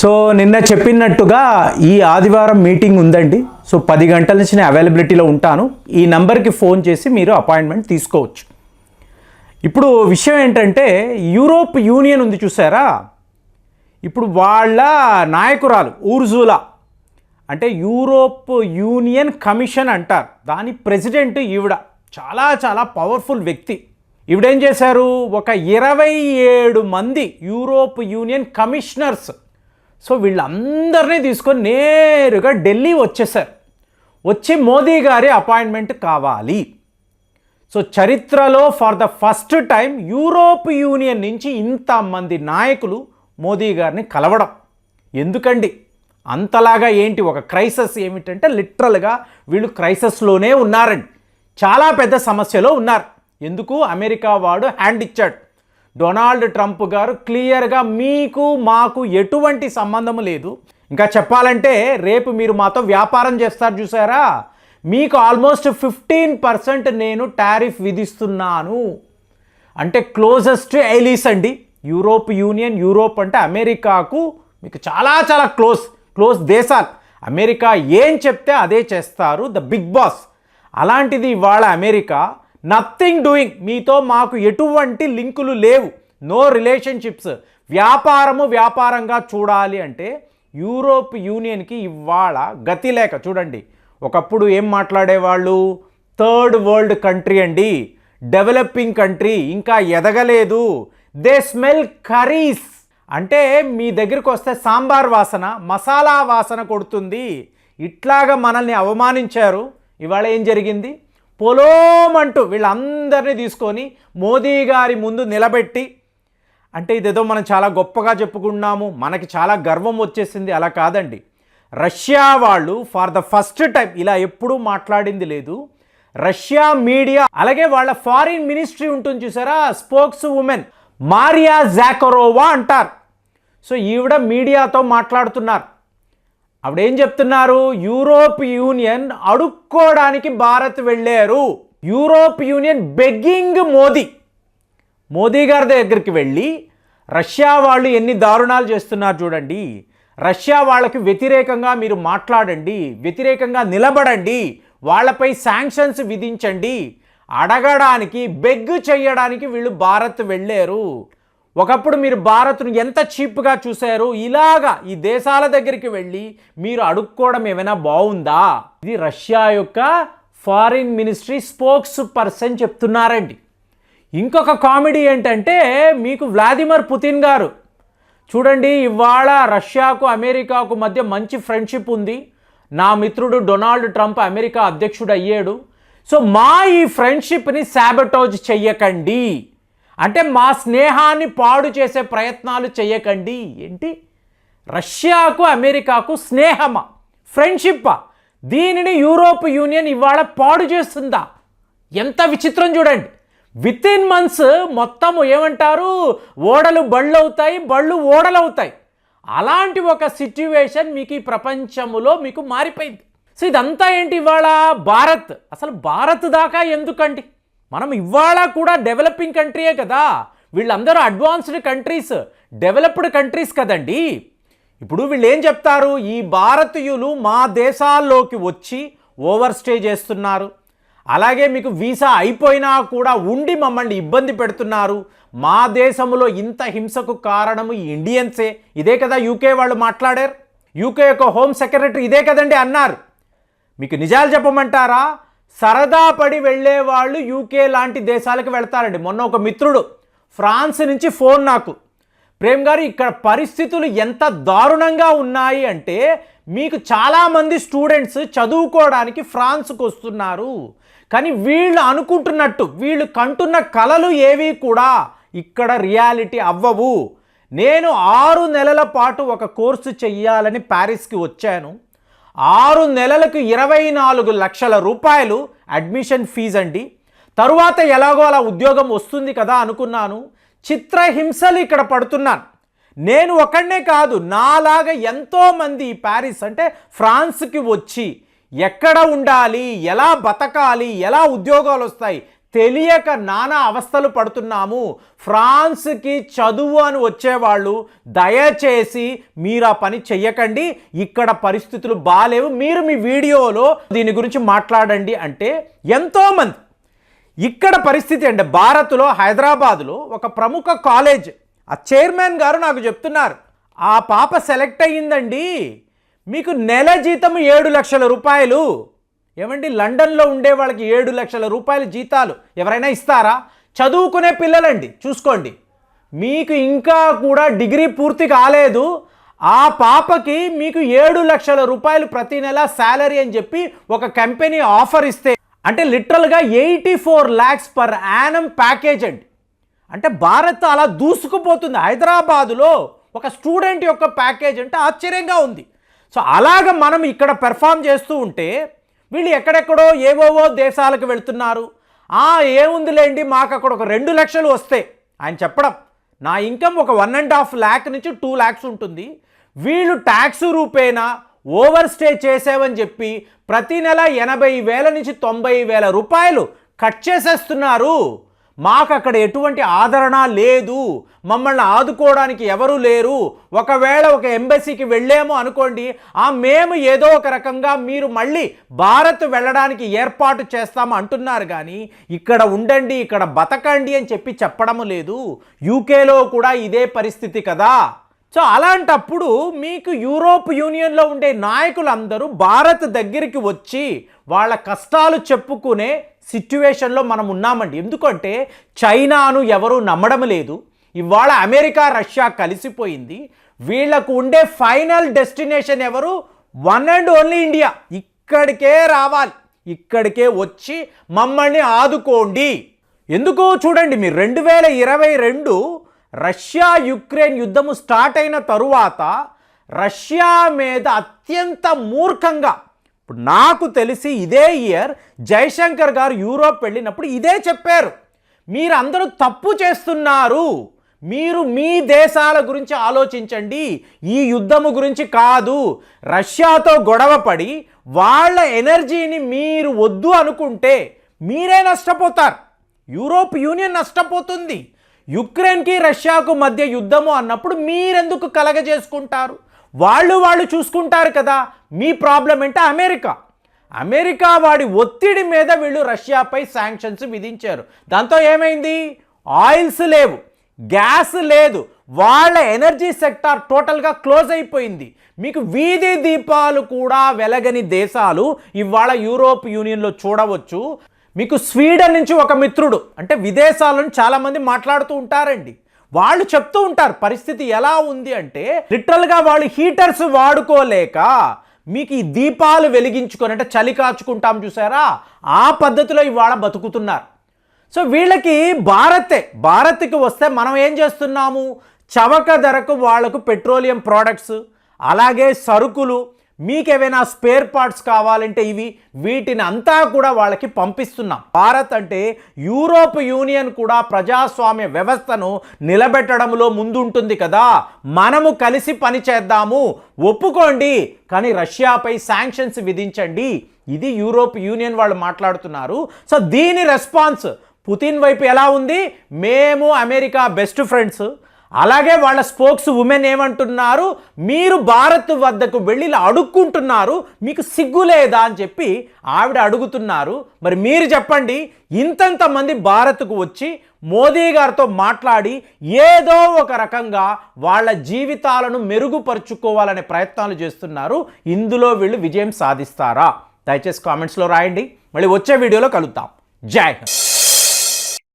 So నిన్న చెప్పినట్టుగా ఈ ఆదివారం మీటింగ్ ఉందండి. సో 10 గంటల నుంచి నేను అవైలబిలిటీలో ఉంటాను. ఈ నంబర్కి ఫోన్ చేసి మీరు అపాయింట్మెంట్ తీసుకోవచ్చు. ఇప్పుడు విషయం ఏంటంటే యూరోప్ యూనియన్ ఉంది చూసారా, ఇప్పుడు వాళ్ళ నాయకురాలు ఊర్జులా, అంటే యూరోప్ యూనియన్ కమిషన్ అంటారు, దాని ప్రెసిడెంట్ ఈవిడ. చాలా చాలా పవర్ఫుల్ వ్యక్తి. ఈవిడేం చేశారు, ఒక 27 మంది యూరోప్ యూనియన్ కమిషనర్స్, సో వీళ్ళందరినీ తీసుకొని నేరుగా ఢిల్లీ వచ్చేసారు. వచ్చి మోదీ గారి అపాయింట్మెంట్ కావాలి. సో చరిత్రలో for the first time Europe union నుంచి ఇంతమంది నాయకులు మోదీ గారిని కలవడం. ఎందుకండి అంతలాగా ఏంటి, ఒక క్రైసిస్ ఏమిటంటే లిటరల్గా వీళ్ళు క్రైసిస్లోనే ఉన్నారండి, చాలా పెద్ద సమస్యలో ఉన్నారు. ఎందుకు, అమెరికా వాడు హ్యాండ్ ఇచ్చాడు. డొనాల్డ్ ట్రంప్ గారు క్లియర్గా మీకు మాకు ఎటువంటి సంబంధం లేదు, ఇంకా చెప్పాలంటే రేపు మీరు మాతో వ్యాపారం చేస్తారు చూసారా, మీకు ఆల్మోస్ట్ 15% నేను టారిఫ్ విధిస్తున్నాను. అంటే క్లోజెస్ట్ ఎలీస్ అండి యూరోప్ యూనియన్. యూరోప్ అంటే అమెరికాకు మీకు చాలా చాలా క్లోజ్ దేశాలు. అమెరికా ఏం చెప్తే అదే చేస్తారు, ద బిగ్ బాస్. అలాంటిది ఇవాళ అమెరికా నథింగ్ డూయింగ్, మీతో మాకు ఎటువంటి లింకులు లేవు, నో రిలేషన్షిప్స్, వ్యాపారంగా చూడాలి అంటే యూరోప్ యూనియన్కి ఇవాళ గతి లేక. చూడండి, ఒకప్పుడు ఏం మాట్లాడేవాళ్ళు, థర్డ్ వరల్డ్ కంట్రీ అండి, డెవలపింగ్ కంట్రీ, ఇంకా ఎదగలేదు, దే స్మెల్ కర్రీస్, అంటే మీ దగ్గరికి వస్తే సాంబార్ వాసన, మసాలా వాసన కొడుతుంది. ఇట్లాగా మనల్ని అవమానించారు. ఇవాళ ఏం జరిగింది, పొలోమంటూ వీళ్ళందరినీ తీసుకొని మోదీ గారి ముందు నిలబెట్టి, అంటే ఇదేదో మనం చాలా గొప్పగా చెప్పుకున్నాము, మనకి చాలా గర్వం వచ్చేసింది, అలా కాదండి. రష్యా వాళ్ళు ఫర్ ద ఫస్ట్ టైం ఇలా ఎప్పుడూ మాట్లాడింది లేదు. రష్యా మీడియా, అలాగే వాళ్ళ ఫారిన్ మినిస్ట్రీ ఉంటుంది చూసారా, స్పోక్స్ ఉమెన్ మారియా జాకరోవా అంటారు. సో ఈవిడ మీడియాతో మాట్లాడుతున్నారు. ఆవిడేం చెప్తున్నారు, యూరోప్ యూనియన్ అడుక్కోవడానికి భారత్ వెళ్ళారు. యూరోప్ యూనియన్ బెగ్గింగ్ మోదీ గారి దగ్గరికి వెళ్ళి రష్యా వాళ్ళు ఎన్ని దారుణాలు చేస్తున్నారు చూడండి, రష్యా వాళ్ళకి వ్యతిరేకంగా మీరు మాట్లాడండి, వ్యతిరేకంగా నిలబడండి, వాళ్ళపై శాంక్షన్స్ విధించండి, అడగడానికి బెగ్ చేయడానికి వీళ్ళు భారత్ వెళ్ళారు. ఒకప్పుడు మీరు భారత్ను ఎంత చీప్గా చూశారు, ఇలాగా ఈ దేశాల దగ్గరికి వెళ్ళి మీరు అడుక్కోవడం ఏమైనా బాగుందా? ఇది రష్యా యొక్క ఫారిన్ మినిస్ట్రీ స్పోక్స్ పర్సన్ చెప్తున్నారండి. ఇంకొక కామెడీ ఏంటంటే, మీకు వ్లాదిమిర్ పుతిన్ గారు చూడండి, ఇవాళ రష్యాకు అమెరికాకు మధ్య మంచి ఫ్రెండ్షిప్ ఉంది. నా మిత్రుడు డొనాల్డ్ ట్రంప్ అమెరికా అధ్యక్షుడు అయ్యాడు. సో మా ఈ ఫ్రెండ్షిప్ని శాబటోజ్ చెయ్యకండి, అంటే మా స్నేహాన్ని పాడు చేసే ప్రయత్నాలు చేయకండి. ఏంటి, రష్యాకు అమెరికాకు స్నేహమా, ఫ్రెండ్షిప్పా? దీనిని యూరోప్ యూనియన్ ఇవాళ పాడు చేస్తుందా? ఎంత విచిత్రం చూడండి. విత్ ఇన్ మంత్స్ మొత్తం ఏమంటారు, ఓడలు బళ్ళు అవుతాయి, బళ్ళు ఓడలు అవుతాయి. అలాంటి ఒక సిట్యువేషన్ మీకు ఈ ప్రపంచంలో మీకు మారిపోయింది. సో ఇదంతా ఏంటి, ఇవాళ భారత్, అసలు భారత్ దాకా ఎందుకండి? మనం ఇవాళ కూడా డెవలపింగ్ కంట్రీయే కదా, వీళ్ళందరూ అడ్వాన్స్డ్ కంట్రీస్, డెవలప్డ్ కంట్రీస్ కదండి. ఇప్పుడు వీళ్ళు ఏం చెప్తారు, ఈ భారతీయులు మా దేశాల్లోకి వచ్చి ఓవర్ స్టే చేస్తున్నారు, అలాగే మీకు వీసా అయిపోయినా కూడా ఉండి మమ్మల్ని ఇబ్బంది పెడుతున్నారు, మా దేశంలో ఇంత హింసకు కారణము ఈ ఇండియన్సే. ఇదే కదా యూకే వాళ్ళు మాట్లాడారు, యూకే యొక్క హోమ్ సెక్రటరీ ఇదే కదండి అన్నారు. మీకు నిజాలు చెప్పమంటారా, సరదా పడి వెళ్ళే వాళ్ళు యూకే లాంటి దేశాలకు వెళ్తారండి. మొన్న ఒక మిత్రుడు ఫ్రాన్స్ నుంచి ఫోన్ నాకు, ప్రేమ్ గారు ఇక్కడ పరిస్థితులు ఎంత దారుణంగా ఉన్నాయి అంటే, మీకు చాలామంది స్టూడెంట్స్ చదువుకోవడానికి ఫ్రాన్స్కు వస్తున్నారు, కానీ వీళ్ళు అనుకుంటున్నట్టు వీళ్ళు కంటున్న కలలు ఏవి కూడా ఇక్కడ రియాలిటీ అవ్వవు. నేను 6 నెలల పాటు ఒక కోర్సు చెయ్యాలని ప్యారిస్కి వచ్చాను. 6 నెలలకు 24 లక్షల రూపాయలు అడ్మిషన్ ఫీజు అండి. తరువాత ఎలాగో అలా ఉద్యోగం వస్తుంది కదా అనుకున్నాను. చిత్రహింసలు ఇక్కడ పడుతున్నాను. నేను ఒకనే కాదు, నాలాగా ఎంతోమంది ప్యారిస్ అంటే ఫ్రాన్స్కి వచ్చి ఎక్కడ ఉండాలి, ఎలా బతకాలి, ఎలా ఉద్యోగాలు వస్తాయి తెలియక నానా అవస్థలు పడుతున్నాము. ఫ్రాన్స్కి చదువు అని వచ్చేవాళ్ళు దయచేసి మీరు ఆ పని చెయ్యకండి, ఇక్కడ పరిస్థితులు బాలేవు, మీరు మీ వీడియోలో దీని గురించి మాట్లాడండి అంటే ఎంతోమంది. ఇక్కడ పరిస్థితి అంటే భారత్లో హైదరాబాదులో ఒక ప్రముఖ కాలేజ్ ఆ చైర్మన్ గారు నాకు చెప్తున్నారు, ఆ పాప సెలెక్ట్ అయ్యిందండి, మీకు నెల జీతం 7 లక్షల రూపాయలు. ఏమండి, లండన్లో ఉండే వాళ్ళకి 7 లక్షల రూపాయల జీతాలు ఎవరైనా ఇస్తారా? చదువుకునే పిల్లలండి, చూసుకోండి, మీకు ఇంకా కూడా డిగ్రీ పూర్తి కాలేదు, ఆ పాపకి మీకు 7 లక్షల రూపాయలు ప్రతి నెల శాలరీ అని చెప్పి ఒక కంపెనీ ఆఫర్ ఇస్తే, అంటే లిటరల్గా 84 lakhs పర్ యానం ప్యాకేజ్ అండి. అంటే భారత్ అలా దూసుకుపోతుంది. హైదరాబాదులో ఒక స్టూడెంట్ యొక్క ప్యాకేజ్ అంటే ఆశ్చర్యంగా ఉంది. సో అలాగ మనం ఇక్కడ పెర్ఫామ్ చేస్తూ ఉంటే వీళ్ళు ఎక్కడెక్కడో ఏవోవో దేశాలకు వెళ్తున్నారు. ఏముందిలేండి, మాకు అక్కడ ఒక 2 లక్షలు వస్తే, ఆయన చెప్పడం నా ఇన్కమ్ ఒక 1.5 lakh నుంచి 2 lakhs ఉంటుంది, వీళ్ళు ట్యాక్స్ రూపేనా ఓవర్ స్టే చేసావని చెప్పి ప్రతి నెల 80,000 నుంచి 90,000 రూపాయలు కట్ చేసేస్తున్నారు. మాకు అక్కడ ఎటువంటి ఆదరణ లేదు, మమ్మల్ని ఆదుకోవడానికి ఎవరు లేరు. ఒకవేళ ఒక ఎంబసీకి వెళ్ళాము అనుకోండి, మేము ఏదో ఒక రకంగా మీరు మళ్ళీ భారత్ వెళ్ళడానికి ఏర్పాటు చేస్తాము అంటున్నారు, కానీ ఇక్కడ ఉండండి, ఇక్కడ బతకండి అని చెప్పి చెప్పడము లేదు. యూకేలో కూడా ఇదే పరిస్థితి కదా. సో అలాంటప్పుడు మీకు యూరోప్ యూనియన్లో ఉండే నాయకులందరూ భారత్ దగ్గరికి వచ్చి వాళ్ళ కష్టాలు చెప్పుకునే సిచ్యువేషన్లో మనం ఉన్నామండి. ఎందుకంటే చైనాను ఎవరు నమ్మడం లేదు, ఇవాళ అమెరికా రష్యా కలిసిపోయింది, వీళ్లకు ఉండే ఫైనల్ డెస్టినేషన్ ఎవరు? One and only India. ఇక్కడికే రావాలి, ఇక్కడికే వచ్చి మమ్మల్ని ఆదుకోండి. ఎందుకు చూడండి, మీరు 2022 రష్యా యుక్రెయిన్ యుద్ధము స్టార్ట్ అయిన తరువాత రష్యా మీద అత్యంత మూర్ఖంగా, ఇప్పుడు నాకు తెలిసి ఇదే ఇయర్ జైశంకర్ గారు యూరోప్ వెళ్ళినప్పుడు ఇదే చెప్పారు, మీరందరూ తప్పు చేస్తున్నారు, మీరు మీ దేశాల గురించి ఆలోచించండి, ఈ యుద్ధము గురించి కాదు. రష్యాతో గొడవపడి వాళ్ళ ఎనర్జీని మీరు వద్దు అనుకుంటే మీరే నష్టపోతారు, యూరోప్ యూనియన్ నష్టపోతుంది. యుక్రెయిన్కి రష్యాకు మధ్య యుద్ధము అన్నప్పుడు మీరెందుకు కలగజేసుకుంటారు? వాళ్ళు చూసుకుంటారు కదా. మీ ప్రాబ్లం ఏంటో అమెరికా వాడి ఒత్తిడి మీద వీళ్ళు రష్యాపై శాంక్షన్స్ విధించారు. దాంతో ఏమైంది? ఆయిల్స్ లేవు, గ్యాస్ లేదు, వాళ్ళ ఎనర్జీ సెక్టార్ టోటల్గా క్లోజ్ అయిపోయింది. మీకు వీధి దీపాలు కూడా వెలగని దేశాలు ఇవాళ యూరోప్ యూనియన్లో చూడవచ్చు. మీకు స్వీడన్ నుంచి ఒక మిత్రుడు, అంటే విదేశాలను చాలామంది మాట్లాడుతూ ఉంటారండి, వాళ్ళు చెప్తూ ఉంటారు పరిస్థితి ఎలా ఉంది అంటే లిటరల్గా వాళ్ళు హీటర్స్ వాడుకోలేక మీకు ఈ దీపాలు వెలిగించుకొని, అంటే చలి కాచుకుంటాం చూసారా, ఆ పద్ధతిలో ఇవాళ బతుకుతున్నారు. సో వీళ్ళకి భారత్కి వస్తే మనం ఏం చేస్తున్నాము? చవక ధరకు వాళ్లకు పెట్రోలియం ప్రోడక్ట్స్, అలాగే సరుకులు, మీకేమైనా స్పేర్ పార్ట్స్ కావాలంటే వీటిని అంతా కూడా వాళ్ళకి పంపిస్తున్నాం. భారత్ అంటే యూరోప్ యూనియన్ కూడా ప్రజాస్వామ్య వ్యవస్థను నిలబెట్టడంలో ముందుంటుంది కదా. మనము కలిసి పని చేద్దాము, ఒప్పుకోండి, కానీ రష్యాపై శాంక్షన్స్ విధించండి, ఇది యూరోప్ యూనియన్ వాళ్ళు మాట్లాడుతున్నారు. సో దీని రెస్పాన్స్ పుతిన్ వైపు ఎలా ఉంది? మేము అమెరికా బెస్ట్ ఫ్రెండ్స్. అలాగే వాళ్ళ స్పోక్స్ ఉమెన్ ఏమంటున్నారు? మీరు భారత్ వద్దకు వెళ్ళి ఇలా అడుక్కుంటున్నారు, మీకు సిగ్గు లేదా అని చెప్పి ఆవిడ అడుగుతున్నారు. మరి మీరు చెప్పండి, ఇంతంతమంది భారత్కు వచ్చి మోదీ గారితో మాట్లాడి ఏదో ఒక రకంగా వాళ్ళ జీవితాలను మెరుగుపరుచుకోవాలనే ప్రయత్నాలు చేస్తున్నారు. ఇందులో వీళ్ళు విజయం సాధిస్తారా? దయచేసి కామెంట్స్లో రాయండి. మళ్ళీ వచ్చే వీడియోలో కలుద్దాం. జై హింద్.